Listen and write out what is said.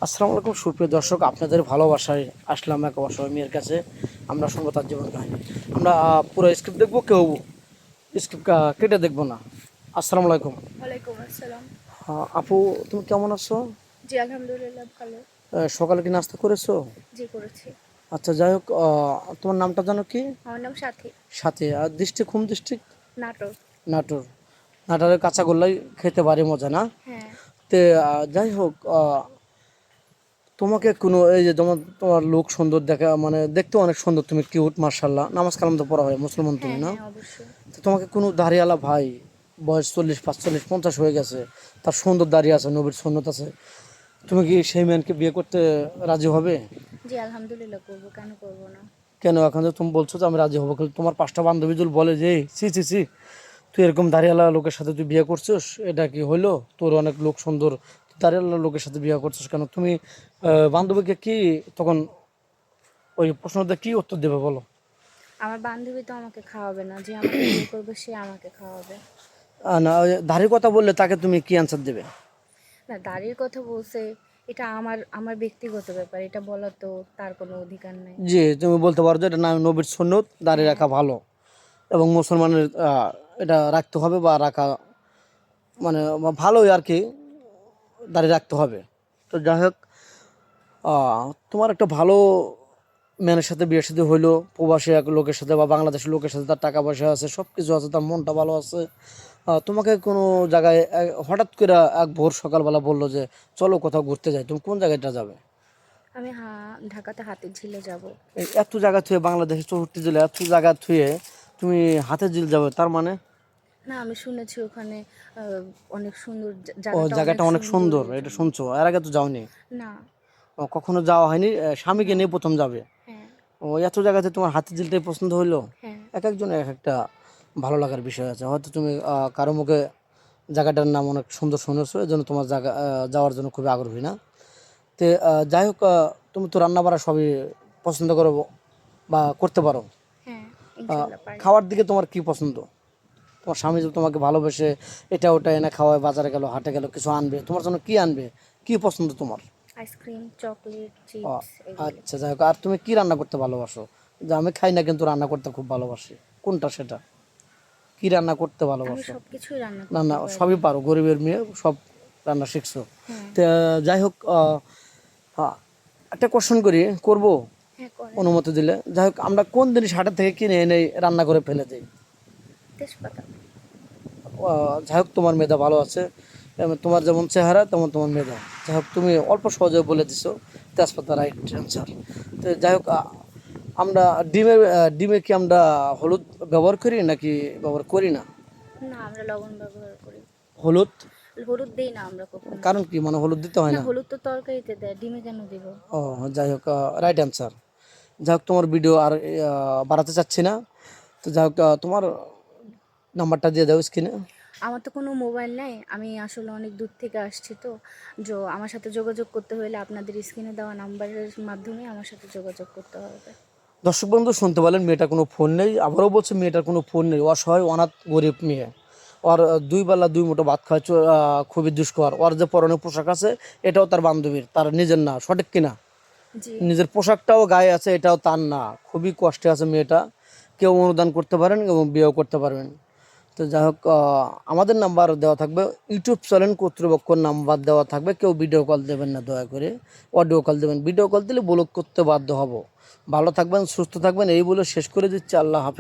আসসালামু আলাইকুম সুপ্রিয় দর্শক, আপনাদের ভালোবাসায় আসলাম এক অসহায় মেয়ের কাছে। আমরা শুনবো তার জীবন কাহিনী। আমরা পুরো স্ক্রিপ্ট দেখবো, কেউ স্ক্রিপ্ট কেটে দেখবো না। আসসালামু আলাইকুম। ওয়ালাইকুম আসসালাম। আপু, তুমি কেমন আছো? জি আলহামদুলিল্লাহ ভালো। সকালে কি নাস্তা করেছো? জি করেছি। আচ্ছা, যাই হোক, তোমার নামটা জানো কি? আমার নাম সাথী। সাথে আর district, home district? Natore. Natore. নাটোরের কাঁচাগোল্লাই খেতে পারি মজা না? হ্যাঁ। তে যাই হোক, তোমাকে কোনো এই যে তোমার তোমার লোক সুন্দর দেখা, মানে দেখতে অনেক সুন্দর, তুমি কিউট, মার্শাল্লাহ। নামাজ কালাম তো পড়া হয়, মুসলমান তুমি হ্যাঁ না? হ্যাঁ অবশ্যই। তো তোমাকে কোনো দাড়িওয়ালা ভাই, বয়স 40, 45, 50 হয়ে গেছে, তার সুন্দর দাড়ি আছে, নবীর সুন্নত আছে, তুমি কি সেই ম্যানকে বিয়ে করতে রাজি হবে? জি আলহামদুলিল্লাহ করবো, কেন করবো না। কেন? এখন যে তুমি বলছো যে আমি রাজি হবো, কিন্তু তোমার 5টা বান্ধবী যদি বলে যে সি সি সি, তুই এরকম দাড়িওয়ালা লোকের সাথে তুই বিয়ে করছিস, এটা কি হইলো? তোর অনেক লোক সুন্দর, তুই দাড়িওয়ালা লোকের সাথে বিয়ে করছিস কেন? তুমি বান্ধবীকে কি তখন ওই প্রশ্নটা কি উত্তর দেবে বলো? আমার বান্ধবী তো আমাকে খাওয়াবে না, যে আমাকে বিয়ে করবে সে আমাকে খাওয়াবে। না, ওই দাড়ির কথা বললে তাকে তুমি কি অ্যান্সার দেবে? না, দাড়ির কথা বলছে, এটা আমার আমার ব্যক্তিগত ব্যাপার, এটা বলার তো তার কোনো অধিকার নাই। যে তুমি বলতে পারো যে এটা না, নবীর সুন্নত, দাড়ি হ্যাঁ। রাখা ভালো এবং মুসলমানের এটা রাখতে হবে বা রাখা মানে ভালোই আর কি, দাড়ি রাখতে হবে। তো যাই হোক, তোমার একটা ভালো ম্যানের সাথে বিয়ে সাথে হইলো, প্রবাসী এক লোকের সাথে বা বাংলাদেশের লোকের সাথে, তার টাকা পয়সা আছে, সব কিছু আছে, তার মনটা ভালো আছে। তোমাকে কোনো জায়গায় হঠাৎ করে এক ভোর সকালবেলা বললো যে চলো কোথাও ঘুরতে যাই, তুমি কোন জায়গাটা যাবে? আমি ঢাকাতে হাতির ঝিলে যাব। এই এত জায়গা থুয়ে, বাংলাদেশের 64 জেলা এত জায়গা থুয়ে তুমি হাতের ঝিল যাবে, তার মানে? না, আমি শুনেছি ওখানে অনেক সুন্দর, ও, জায়গাটা অনেক জায়গাটা অনেক সুন্দর সুন্দর, এই এটা জন্য। শুনছো? এর আগে তো যাওনি? না। কখনো যাওয়া হয়নি, স্বামীকে না। নিয়ে প্রথম যাবে? হ্যাঁ। ও, এত জায়গাতে তোমার হাতের ঝিলটাই পছন্দ হইলো? হ্যাঁ। এক একজনের এক একটা ভালো লাগার বিষয় আছে, হয়তো তুমি কারো মুখে জায়গাটার নাম অনেক সুন্দর শুনেছো, এই জন্য তোমার জায়গা যাওয়ার জন্য খুবই আগ্রহী না? তো যাই হোক, তুমি তো রান্না বাড়া সবই পছন্দ করো বা করতে পারো। হ্যাঁ আহ, ইনশাল্লাহ পারি। খাওয়ার দিকে তোমার কি পছন্দ? তোমার স্বামী যদি তোমাকে ভালোবেসে এটা ওটা এনে খাওয়ায়, বাজারে গেল, হাটে গেল, কিছু আনবে, তোমার জন্য কি আনবে? কি পছন্দ তোমার? আইসক্রিম, চকলেট, ও, চিপস এগুলি। আচ্ছা, যাই হোক, আর তুমি কি রান্না করতে ভালোবাসো? যে আমি খাই না কিন্তু রান্না করতে খুব ভালোবাসি, কোনটা সেটা? কি রান্না করতে আমি ভালোবাসো? সব কিছুই রান্না না করতে না, পারি। সবই পারো, গরিবের মেয়ে, সব রান্না শিখছো। হ্যাঁ। তো যাই হোক, হ্যাঁ, একটা কোশ্চেন করবো হ্যাঁ করেন। অনুমতি দিলে? যাই হোক, আমরা কোন জিনিস হাটের থেকে কিনে এনে রান্না করে ফেলে দিই? তেজপাতা। যাই হোক, তোমার মেধা ভালো আছে, তোমার যেমন চেহারা তেমন তোমার মেধা। যাই হোক, তুমি অল্প সহজে বলে দিছো তেজপাতা, রাইট অ্যান্সার। তো যাই হোক, আমরা ডিমে কি আমরা হলুদ ব্যবহার করি নাকি ব্যবহার করি না? না, আমরা লবণ ব্যবহার করি। হলুদ? হলুদ দেই না আমরা কখনো। কারণ কি, মানে হলুদ দিতে হয় না, না? হলুদ তো তরকারিতে দেয়, ডিমে কেন দিব? ও, যাই হোক, রাইট অ্যান্সার। যাই হোক, তোমার ভিডিও আর বাড়াতে চাচ্ছি না। তো যাই হোক, তোমার নাম্বারটা দিয়ে দাও স্ক্রিনে। আমার তো কোনো মোবাইল নাই, আমি আসলে অনেক দূর থেকে আসছি, তো আমার সাথে যোগাযোগ করতে হলে আপনাদের স্ক্রিনে দেওয়া নাম্বারের মাধ্যমে আমার সাথে যোগাযোগ করতে হবে। দর্শক বন্ধু, শুনতে পেলেন, মেয়েটার কোনো ফোন নেই, আবারও বলছে মেয়েটার কোনো ফোন নেই, অসহায়, অনাথ, গরিব মেয়ে। ওর দুই বেলা দুই মুঠো ভাত খাওয়া খুবই দুষ্কর। ওর যে পরনে পোশাক আছে এটাও তার বান্ধবীর, তার নিজের না, সঠিক কিনা? জি। নিজের পোশাকটাও গায়ে আছে, এটাও তার না। খুবই কষ্টে আছে মেয়েটা। কেউ অনুদান করতে পারেন এবং বিয়েও করতে পারবেন। তো যাই হোক, আমাদের নাম্বার দেওয়া থাকবে, ইউটিউব চ্যানেল কর্তৃপক্ষের নাম্বার দেওয়া থাকবে। কেউ ভিডিও কল দেবেন না দয়া করে, অডিও কল দেবেন। ভিডিও কল দিলে ব্লক করতে বাধ্য হব। ভালো থাকবেন, সুস্থ থাকবেন, এই বলে শেষ করে দিচ্ছি। আল্লাহ হাফেজ।